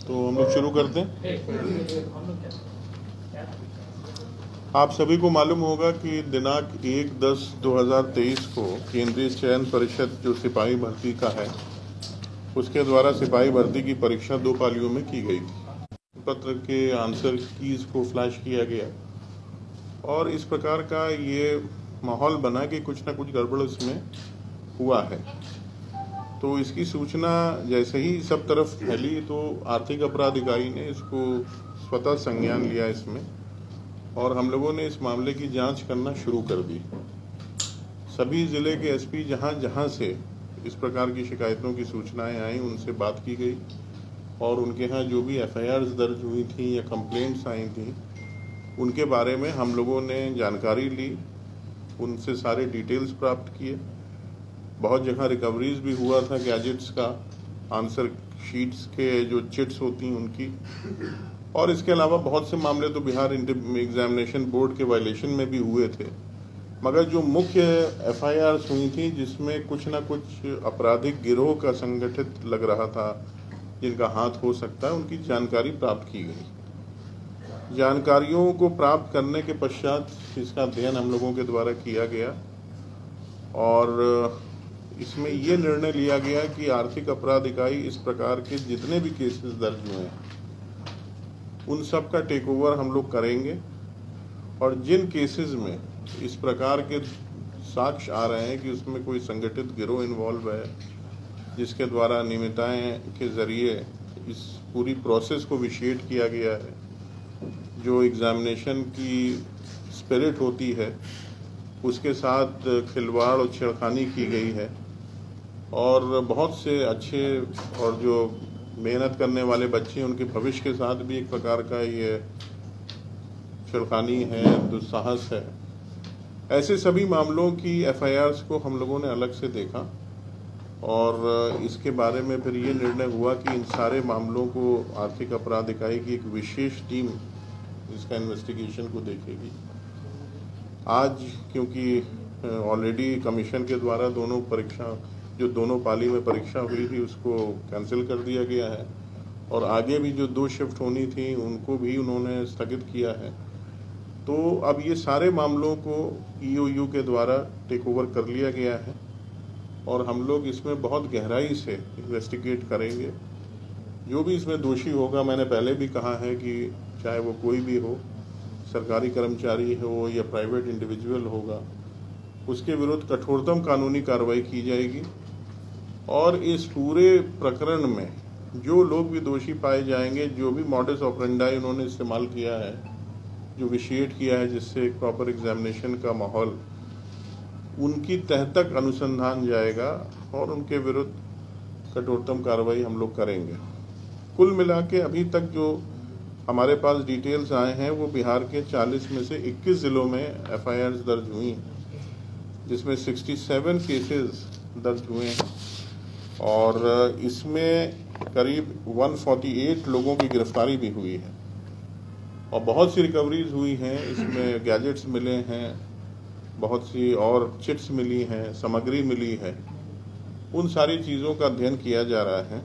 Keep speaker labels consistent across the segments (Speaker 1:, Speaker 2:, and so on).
Speaker 1: तो हम लोग शुरू करते हैं। आप सभी को मालूम होगा कि दिनांक 1/10/2023 को केंद्रीय चयन परिषद जो सिपाही भर्ती का है उसके द्वारा सिपाही भर्ती की परीक्षा 2 पालियों में की गई थी। पत्र के आंसर कीज को फ्लैश किया गया और इस प्रकार का ये माहौल बना कि कुछ ना कुछ गड़बड़ इसमें हुआ है। तो इसकी सूचना जैसे ही सब तरफ फैली तो आर्थिक अपराध इकाई ने इसको स्वतः संज्ञान लिया इसमें, और हम लोगों ने इस मामले की जांच करना शुरू कर दी। सभी जिले के एसपी जहां जहां से इस प्रकार की शिकायतों की सूचनाएं आई उनसे बात की गई और उनके यहाँ जो भी एफआईआर्स दर्ज हुई थी या कंप्लेंट्स आई थी उनके बारे में हम लोगों ने जानकारी ली, उनसे सारे डिटेल्स प्राप्त किए। बहुत जगह रिकवरीज भी हुआ था गैजेट्स का, आंसर शीट्स के जो चिट्स होती हैं उनकी, और इसके अलावा बहुत से मामले तो बिहार एग्जामिनेशन बोर्ड के वायलेशन में भी हुए थे। मगर जो मुख्य एफआईआर्स हुई थी जिसमें कुछ ना कुछ आपराधिक गिरोह का संगठित लग रहा था जिनका हाथ हो सकता है, उनकी जानकारी प्राप्त की गई। जानकारियों को प्राप्त करने के पश्चात इसका अध्ययन हम लोगों के द्वारा किया गया और इसमें यह निर्णय लिया गया कि आर्थिक अपराध इकाई इस प्रकार के जितने भी केसेस दर्ज हुए हैं उन सब का टेक ओवर हम लोग करेंगे, और जिन केसेस में इस प्रकार के साक्ष्य आ रहे हैं कि उसमें कोई संगठित गिरोह इन्वॉल्व है जिसके द्वारा नियमितताएं के जरिए इस पूरी प्रोसेस को विशेट किया गया है, जो एग्जामिनेशन की स्पिरिट होती है उसके साथ खिलवाड़ और छेड़खानी की गई है, और बहुत से अच्छे और जो मेहनत करने वाले बच्चे उनके भविष्य के साथ भी एक प्रकार का ये छेड़खानी है, दुस्साहस है। ऐसे सभी मामलों की एफआईआर्स को हम लोगों ने अलग से देखा और इसके बारे में फिर ये निर्णय हुआ कि इन सारे मामलों को आर्थिक अपराध इकाई की एक विशेष टीम इसका इन्वेस्टिगेशन को देखेगी। आज क्योंकि ऑलरेडी कमीशन के द्वारा दोनों पाली में परीक्षा हुई थी उसको कैंसिल कर दिया गया है, और आगे भी जो 2 शिफ्ट होनी थी उनको भी उन्होंने स्थगित किया है। तो अब ये सारे मामलों को ईओयू के द्वारा टेक ओवर कर लिया गया है और हम लोग इसमें बहुत गहराई से इन्वेस्टिगेट करेंगे। जो भी इसमें दोषी होगा, मैंने पहले भी कहा है कि चाहे वो कोई भी हो, सरकारी कर्मचारी हो या प्राइवेट इंडिविजुअल होगा, उसके विरुद्ध कठोरतम कानूनी कार्रवाई की जाएगी। और इस पूरे प्रकरण में जो लोग भी दोषी पाए जाएंगे, जो भी मॉडस ऑपरेंडाई उन्होंने इस्तेमाल किया है, जो विशिएट किया है जिससे एक प्रॉपर एग्जामिनेशन का माहौल, उनकी तह तक अनुसंधान जाएगा और उनके विरुद्ध कठोरतम कार्रवाई हम लोग करेंगे। कुल मिला के अभी तक जो हमारे पास डिटेल्स आए हैं वो बिहार के 40 में से 21 जिलों में एफआईआर्स दर्ज हुई हैं, जिसमें 67 केसेस दर्ज हुए हैं और इसमें करीब 148 लोगों की गिरफ्तारी भी हुई है और बहुत सी रिकवरीज हुई हैं। इसमें गैजेट्स मिले हैं, बहुत सी और चिट्स मिली हैं, सामग्री मिली है। उन सारी चीज़ों का अध्ययन किया जा रहा है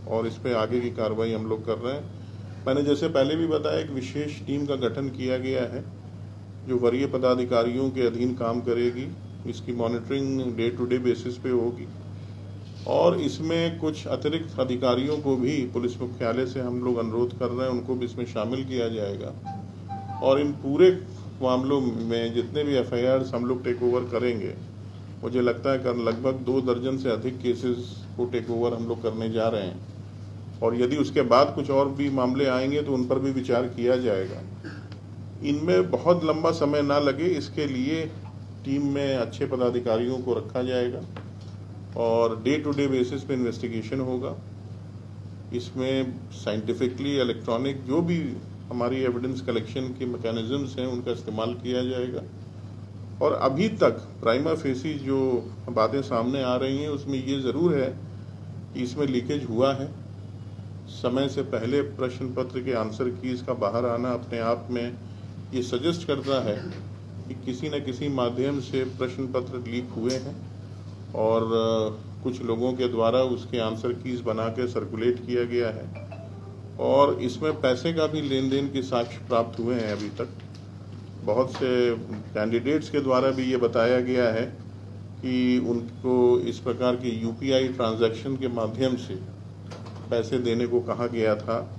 Speaker 1: और इस पर आगे की कार्रवाई हम लोग कर रहे हैं। मैंने जैसे पहले भी बताया, एक विशेष टीम का गठन किया गया है जो वरीय पदाधिकारियों के अधीन काम करेगी। इसकी monitoring day to day basis पे होगी और इसमें कुछ अतिरिक्त अधिकारियों को भी पुलिस मुख्यालय से हम लोग अनुरोध कर रहे हैं, उनको भी इसमें शामिल किया जाएगा। और इन पूरे मामलों में जितने भी एफआईआर्स हम लोग टेक ओवर करेंगे, मुझे लगता है कि लगभग 2 दर्जन से अधिक केसेस को टेक ओवर हम लोग करने जा रहे हैं, और यदि उसके बाद कुछ और भी मामले आएंगे तो उन पर भी विचार किया जाएगा। इनमें बहुत लंबा समय ना लगे इसके लिए टीम में अच्छे पदाधिकारियों को रखा जाएगा और डे टू डे बेसिस पे इन्वेस्टिगेशन होगा। इसमें साइंटिफिकली इलेक्ट्रॉनिक जो भी हमारी एविडेंस कलेक्शन के मैकेनिज्म्स हैं उनका इस्तेमाल किया जाएगा। और अभी तक प्राइमा फेसी जो बातें सामने आ रही हैं उसमें ये ज़रूर है कि इसमें लीकेज हुआ है। समय से पहले प्रश्न पत्र के आंसर कीज का बाहर आना अपने आप में ये सजेस्ट करता है कि किसी न किसी माध्यम से प्रश्न पत्र लीक हुए हैं और कुछ लोगों के द्वारा उसके आंसर कीज बना के सर्कुलेट किया गया है और इसमें पैसे का भी लेन देन के साक्ष्य प्राप्त हुए हैं अभी तक। बहुत से कैंडिडेट्स के द्वारा भी ये बताया गया है कि उनको इस प्रकार की यूपीआई ट्रांजैक्शन के माध्यम से पैसे देने को कहा गया था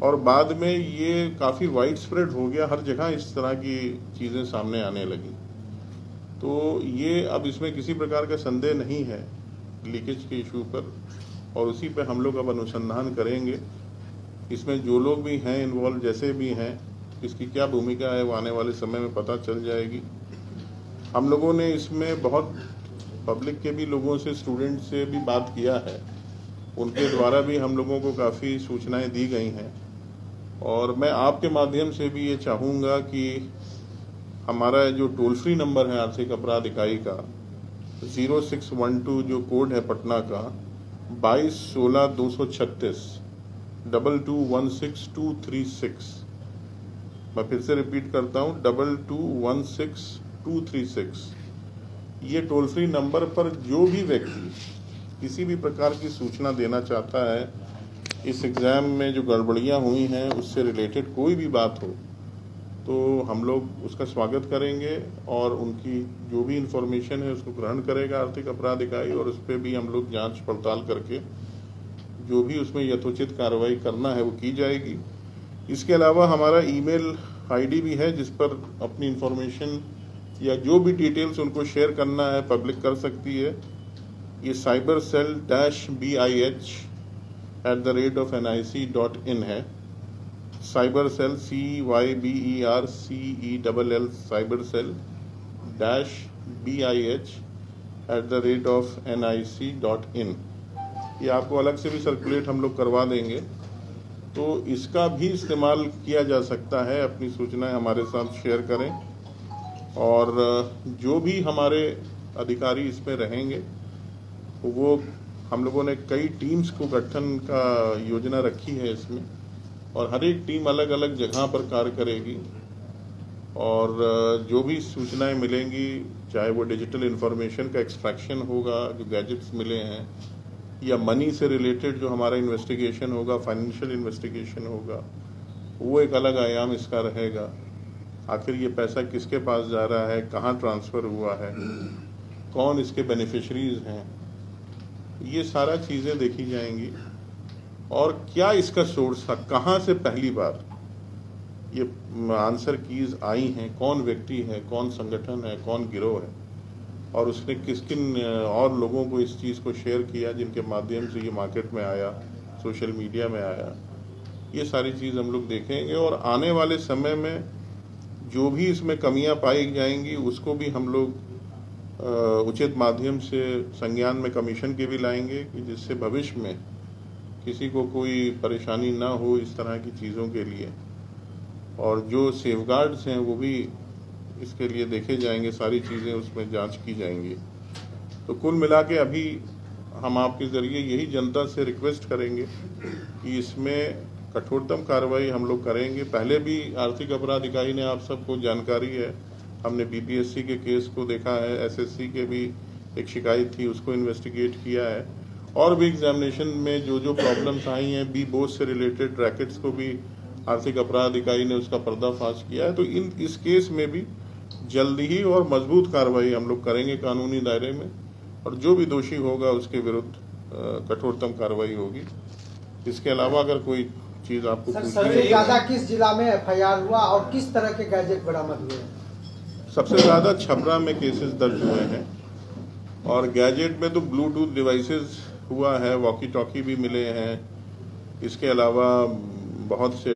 Speaker 1: और बाद में ये काफ़ी वाइड स्प्रेड हो गया, हर जगह इस तरह की चीज़ें सामने आने लगी। तो ये अब इसमें किसी प्रकार का संदेह नहीं है लीकेज के इशू पर, और उसी पे हम लोग अब अनुसंधान करेंगे। इसमें जो लोग भी हैं इन्वॉल्व, जैसे भी हैं, इसकी क्या भूमिका है वो आने वाले समय में पता चल जाएगी। हम लोगों ने इसमें बहुत पब्लिक के भी लोगों से, स्टूडेंट से भी बात किया है, उनके द्वारा भी हम लोगों को काफ़ी सूचनाएं दी गई हैं। और मैं आपके माध्यम से भी ये चाहूँगा कि हमारा जो टोल फ्री नंबर है आर्थिक अपराध इकाई का 0612 जो कोड है पटना का 2216-236 2216-236, मैं फिर से रिपीट करता हूँ 2216-236, ये टोल फ्री नंबर पर जो भी व्यक्ति किसी भी प्रकार की सूचना देना चाहता है, इस एग्ज़ाम में जो गड़बड़ियाँ हुई हैं उससे रिलेटेड कोई भी बात हो, तो हम लोग उसका स्वागत करेंगे और उनकी जो भी इंफॉर्मेशन है उसको ग्रहण करेगा आर्थिक अपराध इकाई, और उस पर भी हम लोग जांच पड़ताल करके जो भी उसमें यथोचित कार्रवाई करना है वो की जाएगी। इसके अलावा हमारा ईमेल आईडी भी है जिस पर अपनी इंफॉर्मेशन या जो भी डिटेल्स उनको शेयर करना है पब्लिक कर सकती है। ये cybercell-bih@NIC.in है। cybercell CYBERCELL cybercell-bih@NIC.in, ये आपको अलग से भी सर्कुलेट हम लोग करवा देंगे, तो इसका भी इस्तेमाल किया जा सकता है। अपनी सूचनाएं हमारे साथ शेयर करें, और जो भी हमारे अधिकारी इसमें रहेंगे वो, हम लोगों ने कई टीम्स को गठन का योजना रखी है इसमें, और हर एक टीम अलग अलग जगह पर कार्य करेगी। और जो भी सूचनाएं मिलेंगी, चाहे वो डिजिटल इन्फॉर्मेशन का एक्सट्रैक्शन होगा जो गैजेट्स मिले हैं, या मनी से रिलेटेड जो हमारा इन्वेस्टिगेशन होगा, फाइनेंशियल इन्वेस्टिगेशन होगा, वो एक अलग आयाम इसका रहेगा। आखिर ये पैसा किसके पास जा रहा है, कहाँ ट्रांसफ़र हुआ है, कौन इसके बेनिफिशरीज हैं, ये सारा चीज़ें देखी जाएंगी। और क्या इसका सोर्स था, कहाँ से पहली बार ये आंसर कीज आई हैं, कौन व्यक्ति है, कौन संगठन है, कौन गिरोह है, और उसने किस किन और लोगों को इस चीज़ को शेयर किया जिनके माध्यम से ये मार्केट में आया, सोशल मीडिया में आया। ये सारी चीज़ हम लोग देखेंगे, और आने वाले समय में जो भी इसमें कमियां पाई जाएंगी उसको भी हम लोग उचित माध्यम से संज्ञान में कमीशन के भी लाएंगे, कि जिससे भविष्य में किसी को कोई परेशानी ना हो इस तरह की चीज़ों के लिए। और जो सेफगार्ड्स हैं वो भी इसके लिए देखे जाएंगे, सारी चीज़ें उसमें जांच की जाएंगी। तो कुल मिला के अभी हम आपके ज़रिए यही जनता से रिक्वेस्ट करेंगे कि इसमें कठोरतम कार्रवाई हम लोग करेंगे। पहले भी आर्थिक अपराध इकाई ने, आप सबको जानकारी है, हमने बीपीएससी के केस को देखा है, एसएससी के भी एक शिकायत थी उसको इन्वेस्टिगेट किया है, और भी एग्जामिनेशन में जो जो प्रॉब्लम्स आई हैं, बी बोस से रिलेटेड रैकेट्स को भी आर्थिक अपराध इकाई ने उसका पर्दाफाश किया है। तो इस केस में भी जल्दी ही और मजबूत कार्रवाई हम लोग करेंगे कानूनी दायरे में, और जो भी दोषी होगा उसके विरुद्ध कठोरतम कार्रवाई होगी। इसके अलावा अगर कोई चीज़ आपको
Speaker 2: सबसे ज़्यादा किस जिला में एफआईआर हुआ और किस तरह के गैजेट बरामद हुए?
Speaker 1: सबसे ज़्यादा छपरा में केसेस दर्ज हुए हैं, और गैजेट में तो ब्लूटूथ डिवाइसेस हुआ है, वॉकी टॉकी भी मिले हैं। इसके अलावा बहुत से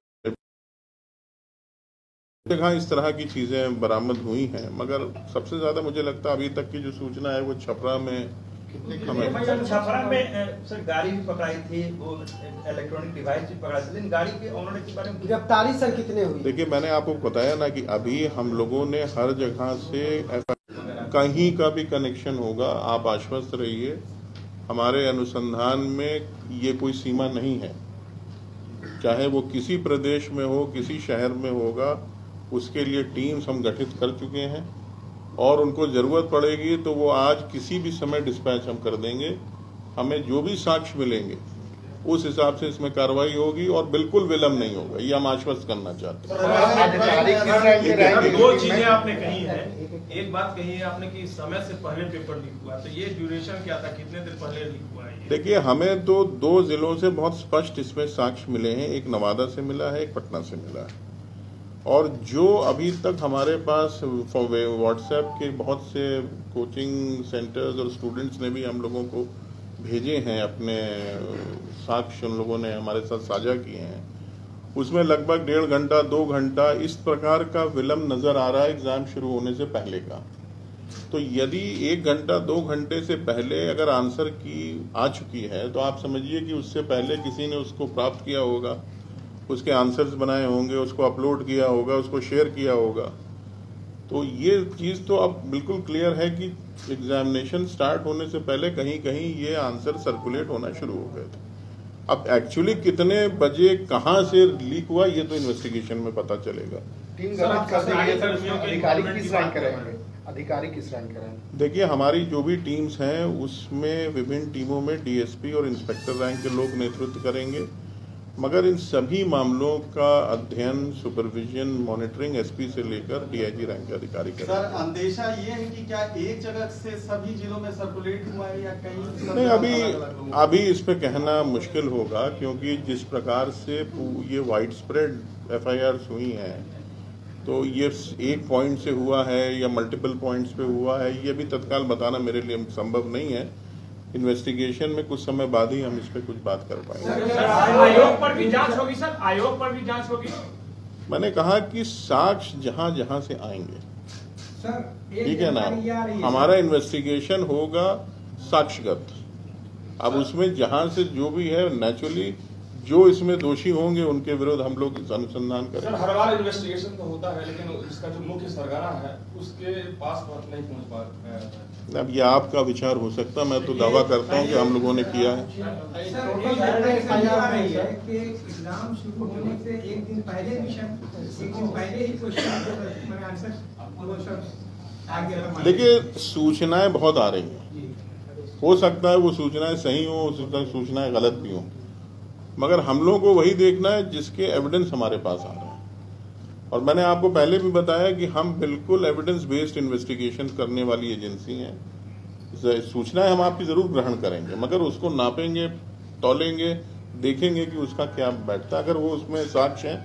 Speaker 1: जगह इस तरह की चीज़ें बरामद हुई हैं, मगर सबसे ज़्यादा मुझे लगता है अभी तक की जो सूचना है वो छपरा में।
Speaker 3: छपरा में सर गाड़ी भी पकड़ाई थी, वो इलेक्ट्रॉनिक डिवाइस भी पकड़ाई थी, लेकिन गाड़ी के ऑनर के बारे में
Speaker 2: गिरफ्तारी सर कितने हुई?
Speaker 1: देखिए, मैंने आपको बताया ना कि अभी हम लोगों ने हर जगह से कहीं का भी कनेक्शन होगा, आप आश्वस्त रहिए, हमारे अनुसंधान में ये कोई सीमा नहीं है। चाहे वो किसी प्रदेश में हो, किसी शहर में होगा, उसके लिए टीम्स हम गठित कर चुके हैं, और उनको ज़रूरत पड़ेगी तो वो आज किसी भी समय डिस्पैच हम कर देंगे। हमें जो भी साक्ष्य मिलेंगे उस हिसाब से इसमें कार्रवाई होगी और बिल्कुल विलम्ब नहीं होगा, ये हम आश्वस्त करना चाहते हैं।
Speaker 4: दो चीजें आपने कही है, एक बात कही है आपने कि समय से पहले पेपर लीक हुआ, तो ये ड्यूरेशन क्या था, कितने दिन पहले लीक हुआ है?
Speaker 1: देखिए, हमें तो 2 जिलों से बहुत स्पष्ट इसमें साक्ष्य मिले हैं, एक नवादा से मिला है, एक पटना से मिला है। और जो अभी तक हमारे पास व्हाट्सएप के बहुत से कोचिंग सेंटर्स और स्टूडेंट्स ने भी हम लोगों को भेजे हैं, अपने साक्ष्य उन लोगों ने हमारे साथ साझा किए हैं, उसमें लगभग 1.5 घंटा 2 घंटा इस प्रकार का विलम्ब नजर आ रहा है एग्जाम शुरू होने से पहले का। तो यदि 1 घंटा 2 घंटे से पहले अगर आंसर की आ चुकी है तो आप समझिए कि उससे पहले किसी ने उसको प्राप्त किया होगा, उसके आंसर्स बनाए होंगे, उसको अपलोड किया होगा, उसको शेयर किया होगा। तो ये चीज़ तो अब बिल्कुल क्लियर है कि एग्जामिनेशन स्टार्ट होने से पहले कहीं कहीं ये आंसर सर्कुलेट होना शुरू हो गए थे। अब एक्चुअली कितने बजे कहाँ से लीक हुआ ये तो इन्वेस्टिगेशन में पता चलेगा।
Speaker 5: अधिकारी किस रैंक करेंगे?
Speaker 1: देखिए, हमारी जो भी टीम्स हैं उसमें विभिन्न टीमों में डीएसपी और इंस्पेक्टर रैंक के लोग नेतृत्व करेंगे, मगर इन सभी मामलों का अध्ययन, सुपरविजन, मॉनिटरिंग एसपी से लेकर डीआईजी रैंक के अधिकारी करेंगे।
Speaker 6: सर, अंदेशा ये है कि क्या एक जगह से सभी जिलों में सर्कुलेट हुआ है या कहीं?
Speaker 1: नहीं, अभी इस पे कहना मुश्किल होगा, क्योंकि जिस प्रकार से ये वाइड स्प्रेड एफआईआर हुई हैं, तो ये एक पॉइंट से हुआ है या मल्टीपल पॉइंट्स पे हुआ है, ये भी तत्काल बताना मेरे लिए संभव नहीं है। इन्वेस्टिगेशन में कुछ समय बाद ही हम इस पे कुछ बात कर पाएंगे।
Speaker 4: आयोग पर भी जांच होगी सर, आयोग पर भी जांच होगी।
Speaker 1: मैंने कहा कि साक्ष्य जहां जहां से आएंगे, ठीक है ना, हमारा इन्वेस्टिगेशन होगा साक्ष्यगत। अब उसमें जहां से जो भी है, नेचुरली जो इसमें दोषी होंगे उनके विरुद्ध हम लोग अनुसंधान करेंगे।
Speaker 4: सर, हर बार इन्वेस्टिगेशन तो होता है, लेकिन इसका जो मुख्य सरगना है उसके पास नहीं पहुंच पा रहे।
Speaker 1: अब ये आपका विचार हो सकता है, मैं तो दावा करता हूं कि हम लोगों ने किया है।
Speaker 7: एग्जाम शुरू होने से एक दिन पहले ही
Speaker 1: देखिए, सूचनाएं बहुत आ रही हैं, हो सकता है वो सूचनाएं सही हो, हो सकता है सूचनाएं गलत भी हो, मगर हम लोगों को वही देखना है जिसके एविडेंस हमारे पास आ रहे हैं। और मैंने आपको पहले भी बताया कि हम बिल्कुल एविडेंस बेस्ड इन्वेस्टिगेशन करने वाली एजेंसी हैं। सूचनाएं हम आपकी जरूर ग्रहण करेंगे, मगर उसको नापेंगे, तौलेंगे, देखेंगे कि उसका क्या बैठता है। अगर वो उसमें साक्ष्य है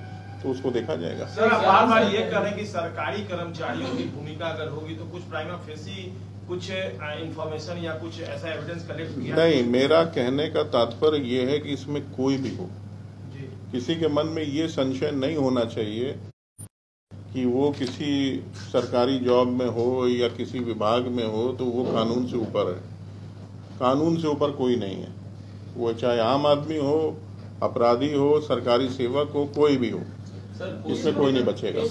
Speaker 1: तो उसको देखा जाएगा।
Speaker 4: सर, आप बार-बार ये कह रहे हैं कि सरकारी कर्मचारियों की भूमिका अगर होगी तो कुछ प्राइमा फेसी कुछ इंफॉर्मेशन या कुछ ऐसा एविडेंस कलेक्ट किया?
Speaker 1: नहीं, मेरा कहने का तात्पर्य ये है कि इसमें कोई भी हो, किसी के मन में ये संशय नहीं होना चाहिए कि वो किसी सरकारी जॉब में हो या किसी विभाग में हो तो वो कानून से ऊपर है। कानून से ऊपर कोई नहीं है, वो चाहे आम आदमी हो, अपराधी हो, सरकारी सेवक हो, कोई भी हो, इसमें कोई नहीं बचेगा।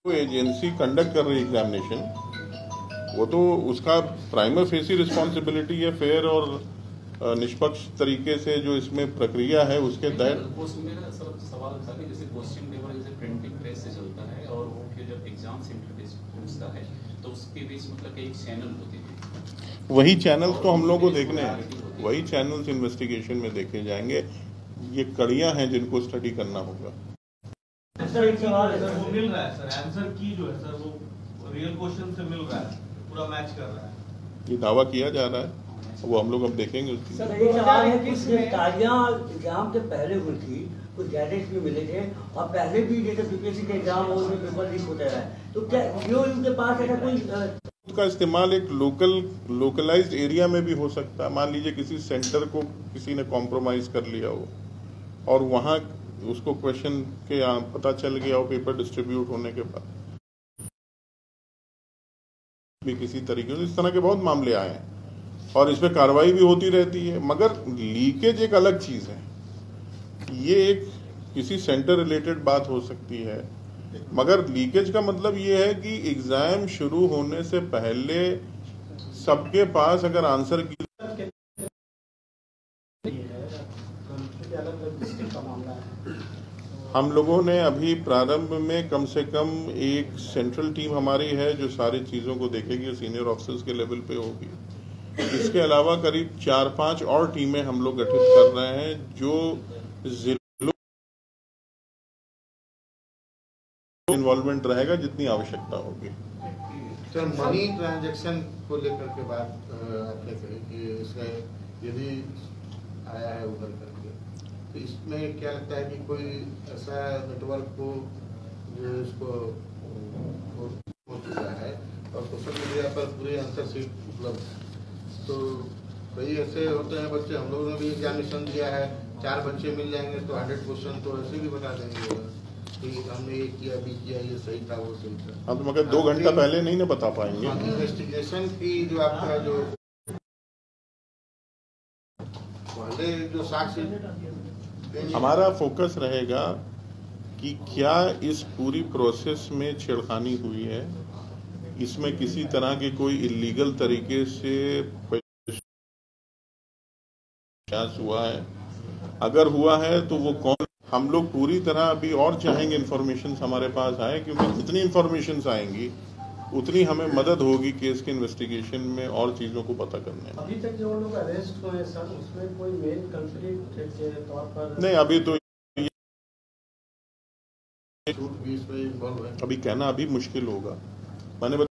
Speaker 1: वो एजेंसी कंडक्ट कर रही एग्जामिनेशन, वो तो उसका प्राइमरी फेसी रिस्पॉन्सिबिलिटी है फेयर और निष्पक्ष तरीके से जो इसमें प्रक्रिया है उसके तहत।
Speaker 8: मेरा सवाल था कि जैसे क्वेश्चन पेपर जैसे प्रिंटिंग प्रेस से चलता है और वो फिर जब एग्जाम सेंटर पे पहुंचता है तो उसके बीच मतलब एक चैनल होते हैं,
Speaker 1: वही चैनल्स तो हम लोगों को देखने हैं, वही चैनल्स इन्वेस्टिगेशन में देखे जाएंगे। ये कड़ियां हैं जिनको स्टडी करना होगा।
Speaker 9: सर, एक सवाल है सर, वो मिल रहा है सर, आंसर की जो है सर वो रियल क्वेश्चन से मिल रहा है, पूरा मैच कर रहा है,
Speaker 1: ये दावा किया जा रहा है, वो हम लोग अब देखेंगे उसकी।
Speaker 10: सर, एक सवाल है कि गिरफ्तारियां एग्जाम से पहले हुई थी, कुछ गैजेट्स भी मिले थे और पहले भी जैसे बीपीएससी के एग्जाम हो उसमें पेपर लीक होते रहा है, तो क्या जो उनके पास ऐसा कोई
Speaker 1: का इस्तेमाल एक लोकलाइज्ड एरिया में भी हो सकता है। मान लीजिए किसी सेंटर को किसी ने कॉम्प्रोमाइज कर लिया हो और वहां उसको क्वेश्चन के पता चल गया हो पेपर डिस्ट्रीब्यूट होने के बाद भी किसी तरीके से, इस तरह के बहुत मामले आए हैं और इसमें कार्रवाई भी होती रहती है। मगर लीकेज एक अलग चीज है, ये एक किसी सेंटर रिलेटेड बात हो सकती है, मगर लीकेज का मतलब ये है कि एग्जाम शुरू होने से पहले सबके पास अगर आंसर की हम लोगों ने अभी प्रारंभ में कम से कम एक सेंट्रल टीम हमारी है जो सारी चीज़ों को देखेगी, सीनियर ऑफिसर्स के लेवल पे होगी। इसके अलावा करीब 4-5 और टीमें हम लोग गठित कर रहे हैं जो जिलों इन्वॉल्वमेंट रहेगा जितनी आवश्यकता होगी।
Speaker 5: सर, मनी ट्रांजैक्शन को लेकर के बात आपने कही कि इसमें यदि आया है उभर करके, तो इसमें क्या लगता है कि कोई ऐसा नेटवर्क को जो इसको हो चुका है और सोशल मीडिया पर पूरे आंसर शीट उपलब्ध है, तो कई ऐसे होते हैं बच्चे, हम लोगों ने भी एग्जामिनेशन दिया है, 4 बच्चे मिल जाएंगे तो 100 क्वेश्चन तो ऐसे भी बता देंगे कि हमने ये किया, भी किया, ये सही था, वो सही था।
Speaker 1: हाँ, तो मगर 2 घंटा पहले नहीं ना बता पाएंगे।
Speaker 5: इन्वेस्टिगेशन की जो आपका जो पहले जो साक्ष्य,
Speaker 1: हमारा फोकस रहेगा कि क्या इस पूरी प्रोसेस में छेड़खानी हुई है, इसमें किसी तरह के कोई इलीगल तरीके से प्रयास हुआ है, अगर हुआ है तो वो कौन। हम लोग पूरी तरह अभी और चाहेंगे इन्फॉर्मेशन हमारे पास आए, क्योंकि जितनी इन्फॉर्मेशन आएंगी उतनी हमें मदद होगी केस के इन्वेस्टिगेशन में और चीजों को पता करने में।
Speaker 11: अभी तक जो लोग अरेस्ट हुए सर, उसमें कोई मेन कल्प्रिट के तौर पर
Speaker 1: नहीं, अभी तो
Speaker 5: छूट भी इसमें इन्वॉल्व है,
Speaker 1: अभी कहना अभी मुश्किल होगा। मैंने